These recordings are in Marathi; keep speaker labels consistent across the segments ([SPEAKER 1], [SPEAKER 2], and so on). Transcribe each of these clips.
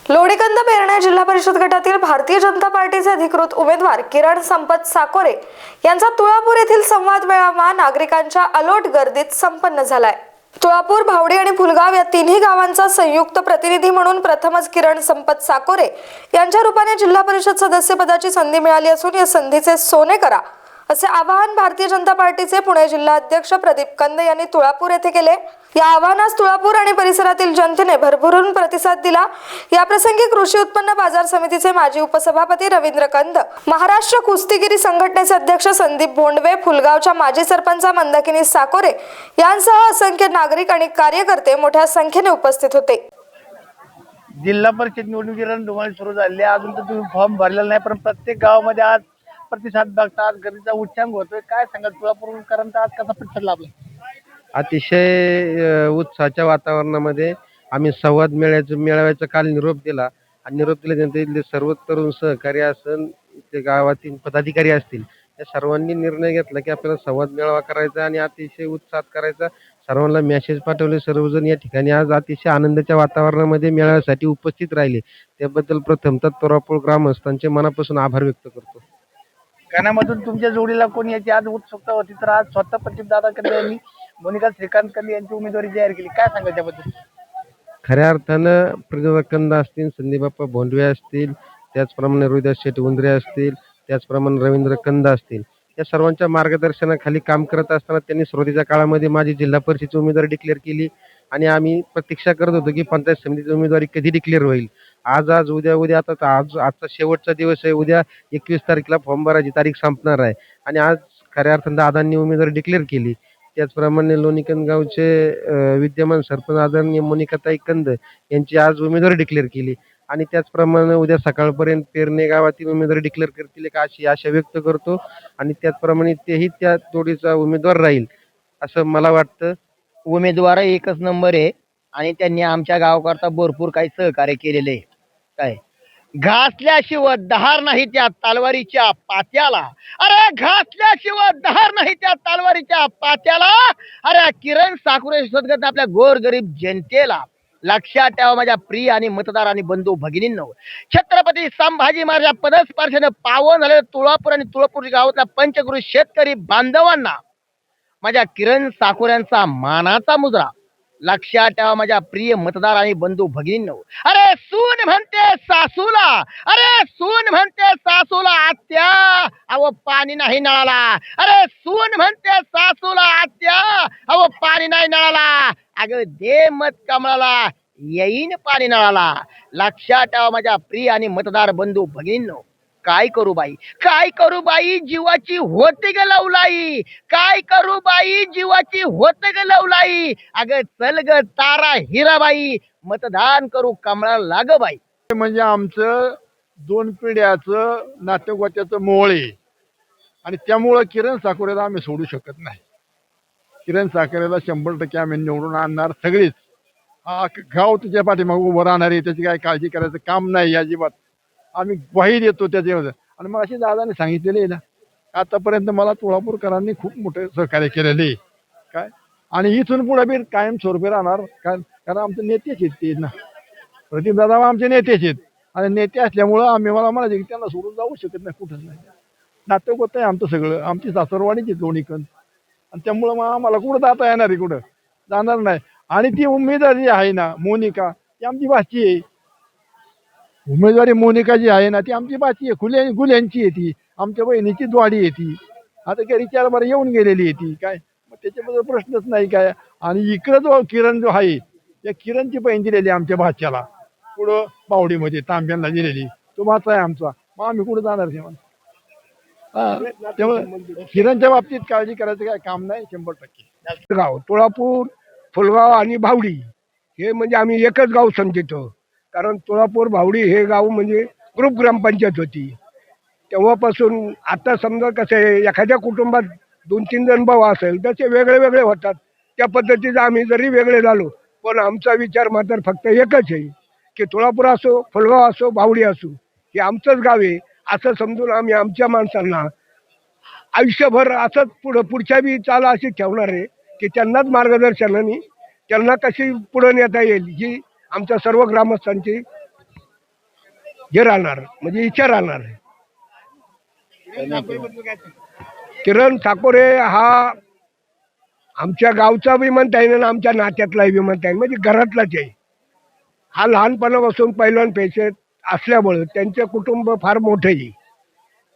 [SPEAKER 1] लोणीकंद पेरणे जिल्हा परिषद गटातील भारतीय जनता पार्टीचे अधिकृत उमेदवार किरण संपत साकोरे यांचा तुळापूर येथील संवाद मेळावा नागरिकांच्या अलोट गर्दीत संपन्न झालाय। तुळापूर, भावडी आणि फुलगाव या तिन्ही गावांचा संयुक्त प्रतिनिधी म्हणून प्रथमच किरण संपत साकोरे यांच्या रूपाने जिल्हा परिषद सदस्य पदाची संधी मिळाली असून या संधीचे सोने करा असे आवाहन भारतीय जनता पार्टीचे पुणे जिल्हा अध्यक्ष प्रदीप कंद यांनी तुळापूर येथे केले। या आवाहनास तुळापूर आणि परिसरातील जनतेने भरभरून प्रतिसाद दिला। या प्रसंगी कृषी उत्पन्न बाजार समितीचे माजी उपसभापती रवींद्र कंद, महाराष्ट्र कुस्तीगिरी संघटनेचे अध्यक्ष संदीप भोंडवे, फुलगावच्या माजी सरपंच मंदाकिनी साकोरे यांसह असंख्य नागरिक आणि कार्यकर्ते मोठ्या संख्येने उपस्थित होते।
[SPEAKER 2] जिल्हा परिषद निवडणुकीला रणधुमाळी सुरू झाली आहे। अजून तर तुम्ही फॉर्म भरलेला नाही, पण प्रत्येक गावामध्ये आज प्रतिसाद बघतात, गर्दीचा उच्चांक होतोय। काय सांगाल तुळापूरकरांचा आज कसा प्रतिसाद लाभला?
[SPEAKER 3] अतिशय उत्साहाच्या वातावरणामध्ये आम्ही संवाद मेळाव्याचा काल निरोप दिला आणि निरोप दिल्यानंतर इथले सर्व तरुण सहकारी असेल, इथले गावातील पदाधिकारी असतील, या सर्वांनी निर्णय घेतला की आपल्याला संवाद मेळावा करायचा आणि अतिशय उत्साहात करायचा। सर्वांना मेसेज पाठवले। सर्वजण या ठिकाणी आज अतिशय आनंदाच्या वातावरणामध्ये मेळाव्यासाठी उपस्थित राहिले। त्याबद्दल प्रथमतः तुळापूर ग्रामस्थांचे मनापासून आभार व्यक्त करतो।
[SPEAKER 2] गाण्यामधून तुमच्या जोडीला कोण याची आज उत्सुकता होती, तर आज स्वतः प्रदीपदादा कंदे यांनी मोनिका श्रीकांत कंदे यांची उमेदवारी जाहीर केली। काय सांगाल त्याबद्दल?
[SPEAKER 3] खऱ्या अर्थानं प्रदीप कंद असतील, संदीप भोंडवे असतील, त्याचप्रमाणे रोहिदास शेठ उंद्रे असतील, त्याचप्रमाणे रवींद्र कंद असतील, या सर्वांच्या मार्गदर्शनाखाली काम करत असताना त्यांनी सुरुवातीच्या काळामध्ये माझी जिल्हा परिषदेची उमेदवारी डिक्लेअर केली आणि आम्ही प्रतीक्षा करत होतो की पंचायत समितीची उमेदवारी कधी डिक्लेअर होईल। आज उद्या आता आजचा शेवटचा दिवस आहे। उद्या 21 तारखेला फॉर्म भरायची तारीख संपणार आहे आणि आज खऱ्या अर्थानं दादांनी उमेदवारी डिक्लेअर केली। त्याचप्रमाणे लोणीकंद गावचे विद्यमान सरपंच आदरणीय मोनिकाताई कंद यांची आज उमेदवारी डिक्लेअर केली आणि त्याचप्रमाणे उद्या सकाळपर्यंत पेरणे गावातील उमेदवारी डिक्लेअर करतील का अशी आशा व्यक्त करतो आणि त्याचप्रमाणे तेही त्या जोडीचा उमेदवार राहील असं मला वाटतं।
[SPEAKER 4] उमेदवार एकच नंबर आहे आणि त्यांनी आमच्या गावाकरता भरपूर काही सहकार्य केलेले आहे। काय घासल्याशिवाय दहार नाही त्या तलवारीच्या पात्याला, अरे घासल्याशिवाय दहार नाही त्या तलवारीच्या पात्याला, अरे किरण साकोरे सदगत आपल्या गोरगरीब जनतेला लक्षात ठेवा। माझ्या प्रिय आणि मतदार आणि बंधू भगिनींनो, छत्रपती संभाजी महाराज पदस्पर्शाने पावन झालेले तुळापूर आणि तुळापूर गावातल्या पंचक्रोश शेतकरी बांधवांना माझ्या किरण साकोऱ्यांचा मानाचा मुद्रा लक्षात ठेवा। माझ्या प्रिय मतदार आणि बंधू भगिनींनो, अरे सून म्हणते सासूला, अरे सून म्हणते सासूला आत्या, अहो पाणी नाही नळाला, अरे सून म्हणते सासूला आत्या, अहो पाणी नाही नळाला, अगं दे मत कमळाला येईन पाणी नळाला। लक्षात ठेवा माझ्या प्रिय आणि मतदार बंधू भगिनींनो, काय करू बाई, काय करू बाई, जीवाची होते ग लवलाई, काय करू बाई, जीवाची होते ग लवलाई, अगं चल ग तारा हिराबाई, मतदान करू कमळाला लाग बाई।
[SPEAKER 5] म्हणजे आमचं 2 पिढ्याचं नातेवाईकाचं मोळ आहे आणि त्यामुळं किरण साकोरेला आम्ही सोडू शकत नाही। किरण साकोरेला 100% आम्ही निवडून आणणार सगळीच। गाव तुझ्या पाठीमागे उभं राहणार आहे, त्याची काय काळजी करायचं काम नाही अजिबात। आम्ही ग्वाही देतो त्याच्यामध्ये आणि मग अशी दादाने सांगितलेले आहे ना, आतापर्यंत मला तुळापूरकरांनी खूप मोठे सहकार्य केलेले आहे काय, आणि इथून पुढे बी कायम स्वरूपी राहणार। कारण आमचे नेतेच आहेत ते ना, प्रदीप दादा आमचे नेतेच आहेत आणि नेते असल्यामुळं आम्ही मला म्हणायचे की त्यांना सोडून जाऊ शकत नाही, कुठंच नाही। नाटक होत आहे आमचं सगळं, आमची सासरवाडीची लोणीकंद, आणि त्यामुळं मग आम्हाला कुठं जाता येणार आहे, कुठं जाणार नाही। आणि ती उमेदवार जी आहे ना मोनिका, ती आमची भाची आहे। उमेदवारी मोनिका जी आहे ना ती आमची भाची आहे, गुल्यांची आहे, ती आमच्या बहिणीची द्वाडी आहे ती। आता घरी 4 बार येऊन गेलेली आहे ती काय, मग त्याच्याबद्दल प्रश्नच नाही काय। आणि इकडं जो किरण जो आहे, त्या किरणची बहीण दिलेली आमच्या भाच्याला पुढं बावडीमध्ये तांब्यांना दिलेली, तो भाचा आहे आमचा। मग आम्ही कुठं जाणार तेव्हा? त्यामुळे किरणच्या बाबतीत काळजी करायचं काय काम नाही 100%।
[SPEAKER 6] गाव तुळापूर, फुलगाव आणि भावडी हे म्हणजे आम्ही एकच गाव समजतो। कारण तुळापूर भावडी हे गाव म्हणजे ग्रुप ग्रामपंचायत होती तेव्हापासून। आता समजा कसं आहे, एखाद्या कुटुंबात 2-3 जण भाऊ असेल तर ते वेगळे वेगळे होतात, त्या पद्धतीचं आम्ही जरी वेगळे झालो पण आमचा विचार मात्र फक्त एकच आहे की तुळापूर असो, फुलगाव असो, भावडी असो, हे आमचंच गाव आहे असं समजून आम्ही आमच्या माणसांना आयुष्यभर असंच पुढच्या बी चाल अशी ठेवणार आहे की त्यांनाच मार्गदर्शनाने त्यांना कशी पुढे नेता येईल ही आमच्या सर्व ग्रामस्थांची हे राहणार म्हणजे इच्छा राहणार. किरण साकोरे हा आमच्या गावचा बी म्हणता येईल आणि आमच्या नात्यातलाही बी म्हणता येईल, म्हणजे घरातलाच आहे. हा लहानपणापासून पैलवान पेशे असल्यामुळं त्यांचं कुटुंब फार मोठं आहे.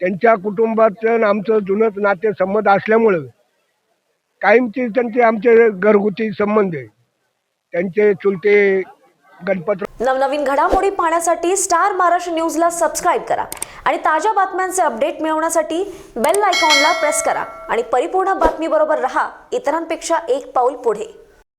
[SPEAKER 6] त्यांच्या कुटुंबाचं आणि आमचं जुनंच नातेसंबंध असल्यामुळं कायमचे त्यांचे आमचे घरगुती संबंध आहे. त्यांचे चुलते गणपत.
[SPEAKER 7] नवनवीन घडामोडी पाहण्यासाठी स्टार महाराष्ट्र न्यूजला सबस्क्राईब करा आणि ताज्या बातम्यांचे अपडेट मिळवण्यासाठी बेल आयकॉनला प्रेस करा आणि परिपूर्ण बातमी बरोबर रहा, इतरांपेक्षा एक पाऊल पुढे.